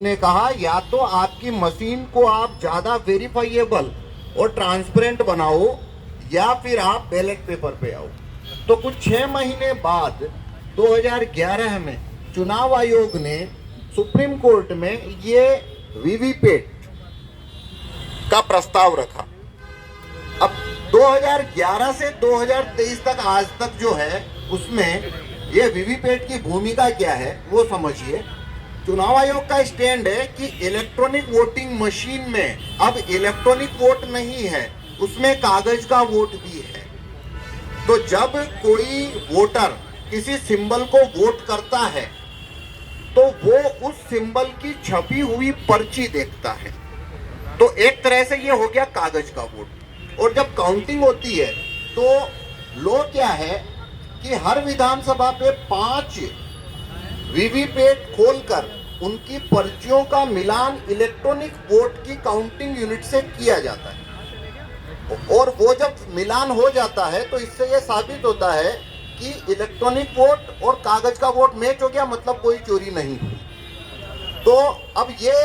ने कहा या तो आपकी मशीन को आप ज्यादा वेरीफाइएबल और ट्रांसपेरेंट बनाओ या फिर आप बैलेट पेपर पे आओ। तो कुछ 6 महीने बाद 2011 में चुनाव आयोग ने सुप्रीम कोर्ट में ये वीवीपैट का प्रस्ताव रखा। अब 2011 से 2023 तक आज तक जो है उसमें ये वीवीपैट की भूमिका क्या है वो समझिए। चुनाव आयोग का स्टैंड है कि इलेक्ट्रॉनिक वोटिंग मशीन में अब इलेक्ट्रॉनिक वोट नहीं है, उसमें कागज का वोट भी है। तो जब कोई वोटर किसी सिंबल को वोट करता है तो वो उस सिंबल की छपी हुई पर्ची देखता है। तो एक तरह से ये हो गया कागज का वोट। और जब काउंटिंग होती है तो लॉ क्या है कि हर विधानसभा पे 5 वीवीपैट खोलकर उनकी पर्चियों का मिलान इलेक्ट्रॉनिक वोट की काउंटिंग यूनिट से किया जाता है। और वो जब मिलान हो जाता है तो इससे ये साबित होता है कि इलेक्ट्रॉनिक वोट और कागज का वोट मैच हो गया, मतलब कोई चोरी नहीं हुई। तो अब ये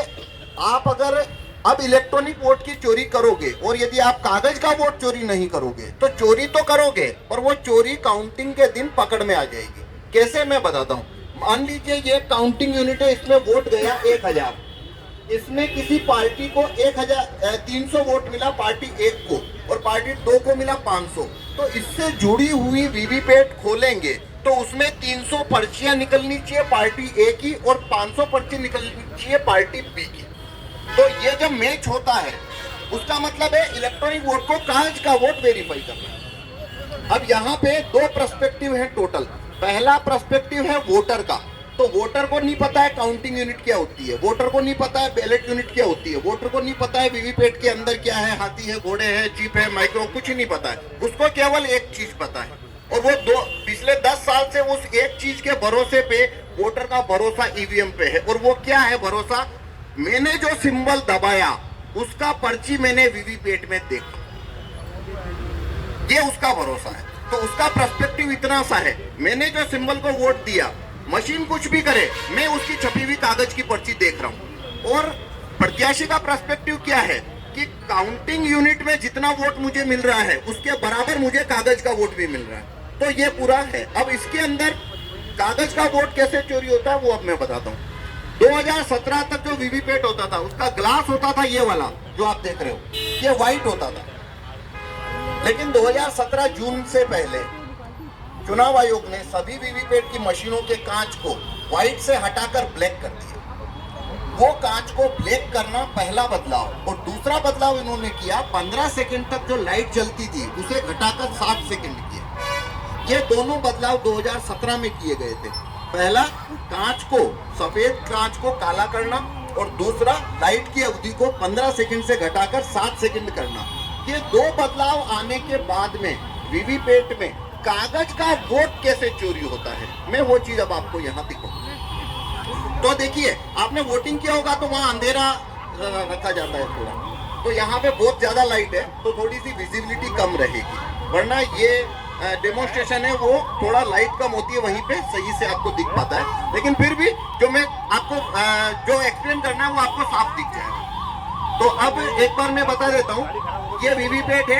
आप अगर अब इलेक्ट्रॉनिक वोट की चोरी करोगे और यदि आप कागज का वोट चोरी नहीं करोगे तो चोरी तो करोगे पर वो चोरी काउंटिंग के दिन पकड़ में आ जाएगी। कैसे, मैं बताता हूँ। मान लीजिए ये काउंटिंग यूनिट है, इसमें वोट गया 1000, इसमें किसी पार्टी को 300 वोट मिला पार्टी 1 को और पार्टी 2 को मिला 500। तो इससे जुड़ी हुई वीवीपैट खोलेंगे तो उसमें 300 पर्चियां निकलनी चाहिए पार्टी ए की और 500 पर्ची निकलनी चाहिए पार्टी बी की। तो ये जब मैच होता है उसका मतलब है इलेक्ट्रॉनिक वोट को कागज का वोट वेरीफाई करना। अब यहाँ पे 2 पर्सपेक्टिव है टोटल। पहला पर्सपेक्टिव है वोटर का। तो वोटर को नहीं पता है काउंटिंग यूनिट क्या होती है, वोटर को नहीं पता है बैलेट यूनिट क्या होती है, वोटर को नहीं पता है वीवीपैट के अंदर क्या है, हाथी है, घोड़े है, जीप है, माइक्रो, कुछ नहीं पता है। उसको केवल एक चीज पता है और वो पिछले 10 साल से उस एक चीज के भरोसे पे वोटर का भरोसा ईवीएम पे है। और वो क्या है भरोसा? मैंने जो सिंबल दबाया उसका पर्ची मैंने वीवीपैट में देखा, ये उसका भरोसा है। तो उसका पर्सपेक्टिव इतना सा है, मैंने जो सिंबल को वोट दिया, मशीन कुछ भी करे, मैं उसकी छपी हुई कागज की पर्ची देख रहा हूं। और प्रत्याशी का पर्सपेक्टिव क्या है कि काउंटिंग यूनिट में जितना वोट मुझे मिल रहा है उसके बराबर मुझे कागज का वोट भी मिल रहा है। तो ये पूरा है। अब इसके अंदर कागज का वोट कैसे चोरी होता है वो अब मैं बताता हूँ। 2017 तक जो वीवीपैट होता था उसका ग्लास होता था, ये वाला जो आप देख रहे हो, ये व्हाइट होता था। लेकिन 2017 जून से पहले चुनाव आयोग ने सभी वीवीपैट की मशीनों के कांच को व्हाइट से हटाकर ब्लैक कर दिया। वो कांच को ब्लैक करना पहला बदलाव। और दूसरा बदलाव इन्होंने किया, 15 सेकंड तक जो लाइट जलती थी उसे घटाकर 7 सेकंड किया। ये दोनों बदलाव 2017 में किए गए थे। पहला, कांच को, सफेद कांच को काला करना, और दूसरा, लाइट की अवधि को 15 सेकंड से घटाकर 7 सेकंड करना। ये 2 बदलाव आने के बाद में वीवीपैट में कागज का वोट कैसे चोरी होता है, मैं वो चीज अब आपको यहाँ दिखाऊंगा। तो देखिए, आपने वोटिंग किया होगा तो वहां अंधेरा रखा जाता है थोड़ा, तो यहाँ पे बहुत ज्यादा लाइट है तो थोड़ी सी विजिबिलिटी कम रहेगी। वरना ये डेमोन्स्ट्रेशन है वो थोड़ा लाइट कम होती है, वहीं पे सही से आपको दिख पाता है। लेकिन फिर भी जो मैं आपको जो एक्सप्लेन करना है वो आपको साफ दिख जाएगा। तो अब एक बार मैं बता देता हूँ, ये वीवीपैट है,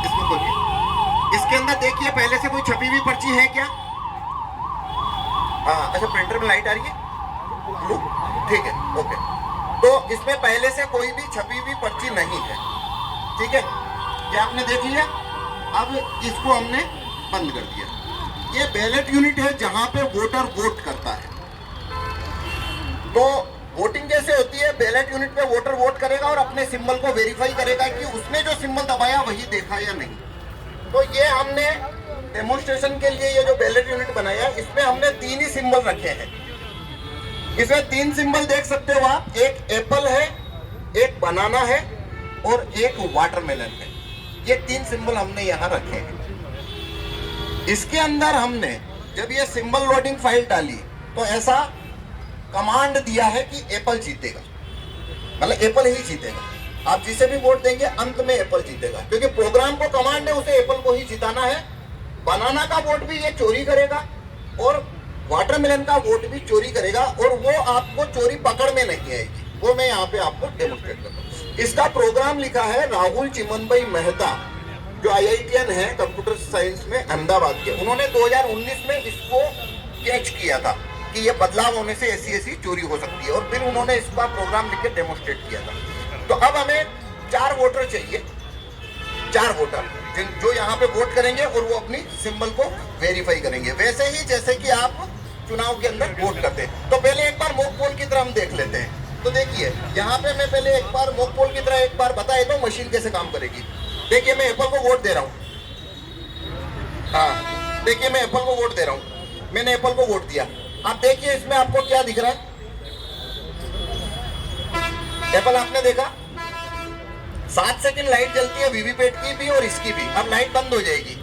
इसको खोलिए। इसके अंदर देखिए पहले से कोई छपी हुई पर्ची है क्या? अच्छा, प्रिंटर में लाइट आ रही है, ठीक है, ओके। तो इसमें पहले से कोई भी छपी हुई पर्ची नहीं है, ठीक है, ये आपने देख लिया। अब इसको हमने बंद कर दिया। ये बैलेट यूनिट है जहां पे वोटर वोट करता है। तो वोटिंग कैसे होती है? बैलेट यूनिट पे वोटर वोट करेगा और अपने सिंबल को वेरीफाई करेगा कि उसने जो सिंबल दबाया वही देखा या नहीं। तो ये हमने डेमोन्स्ट्रेशन के लिए ये जो बैलेट यूनिट बनाया, इसमें हमने 3 ही सिंबल रखे हैं। इसमें 3 सिंबल देख सकते हो आप, एक एप्पल है, एक बनाना है और एक वाटरमेलन है। ये 3 सिंबल हमने यहाँ रखे हैं। इसके अंदर हमने जब ये सिंबल लोडिंग फाइल डाली तो ऐसा कमांड दिया है कि एप्पल जीतेगा, मतलब एप्पल ही जीतेगा। आप जिसे भी वोट देंगे अंत में एप्पल जीतेगा, क्योंकि प्रोग्राम को कमांड है उसे एप्पल को ही जिताना है। बनाना का वोट भी ये चोरी करेगा और वाटरमेलन का वोट भी चोरी करेगा और वो आपको चोरी पकड़ में नहीं आएगी। वो मैं यहाँ पे आपको डेमोन्स्ट्रेट करता हूँ। इसका प्रोग्राम लिखा है राहुल चिमनभाई मेहता, जो IITian है कंप्यूटर साइंस में अहमदाबाद के। उन्होंने 2019 में इसको कैच किया था कि ये बदलाव होने से ऐसी चोरी हो सकती है, और फिर उन्होंने इसका प्रोग्राम लिख के डेमोन्स्ट्रेट किया था। तो अब हमें 4 वोटर चाहिए, 4 वोटर जो यहाँ पे वोट करेंगे और वो अपनी सिंबल को वेरीफाई करेंगे, वैसे ही जैसे कि आप चुनाव के अंदर वोट करते हैं। तो पहले एक बार मॉक पोल की तरह हम देख लेते हैं। तो देखिए यहाँ पे मैं पहले एक बार मॉक पोल की तरह एक बार बता देता हूँ मशीन कैसे काम करेगी। देखिए मैं एप्पल को वोट दे रहा हूँ, हाँ देखिए मैं एप्पल को वोट दे रहा हूँ, मैंने एप्पल को वोट दिया। आप देखिए इसमें आपको क्या दिख रहा है, एप्पल आपने देखा 7 सेकंड लाइट जलती है वीवीपैट की भी और इसकी भी। अब लाइट बंद हो जाएगी,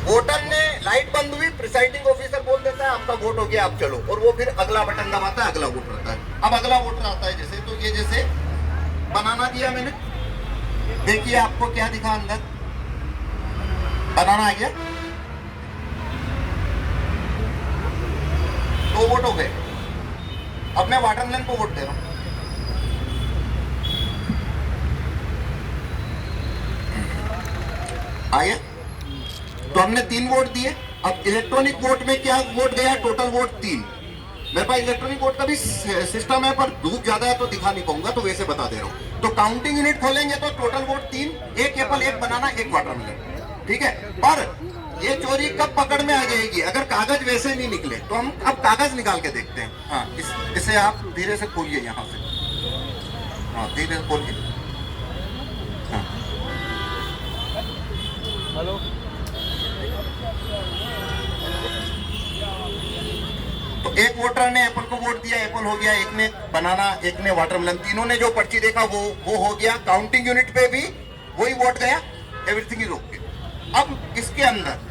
वोटर ने लाइट बंद हुई, प्रिसाइडिंग ऑफिसर बोल देता है आपका वोट हो गया, आप चलो, और वो फिर अगला बटन दबाता है, अगला वोटर आता है। अब अगला वोटर आता है जैसे, तो ये जैसे बनाना दिया मैंने, देखिए आपको क्या दिखा अंदर, बनाना आ गया, 2 वोट हो गए। अब मैं वाटरमेलन को वोट दे रहा हूं, आया, तो हमने 3 वोट दिए। अब इलेक्ट्रॉनिक वोट में क्या वोट गया, टोटल वोट 3। मेरे पास इलेक्ट्रॉनिक वोट का भी सिस्टम है, पर धूप ज्यादा है तो दिखा नहीं पाऊंगा, तो वैसे बता दे रहा हूं। तो काउंटिंग यूनिट खोलेंगे तो टोटल वोट 3, 1 एप्पल, 1 बनाना, 1 वाटरमेलन, ठीक है। पर ये चोरी कब पकड़ में आ जाएगी, अगर कागज वैसे नहीं निकले। तो हम अब कागज निकाल के देखते हैं। हाँ इसे आप धीरे से खोलिए यहाँ से, हाँ धीरे से खोलिए, हाँ हेलो, तो एक वोटर ने एप्पल को वोट दिया, एप्पल हो गया, एक ने बनाना, एक ने वाटरमेलन, तीनों ने जो पर्ची देखा वो हो गया। काउंटिंग यूनिट पे भी वही वोट गया, एवरीथिंग इज ओके। अब इसके अंदर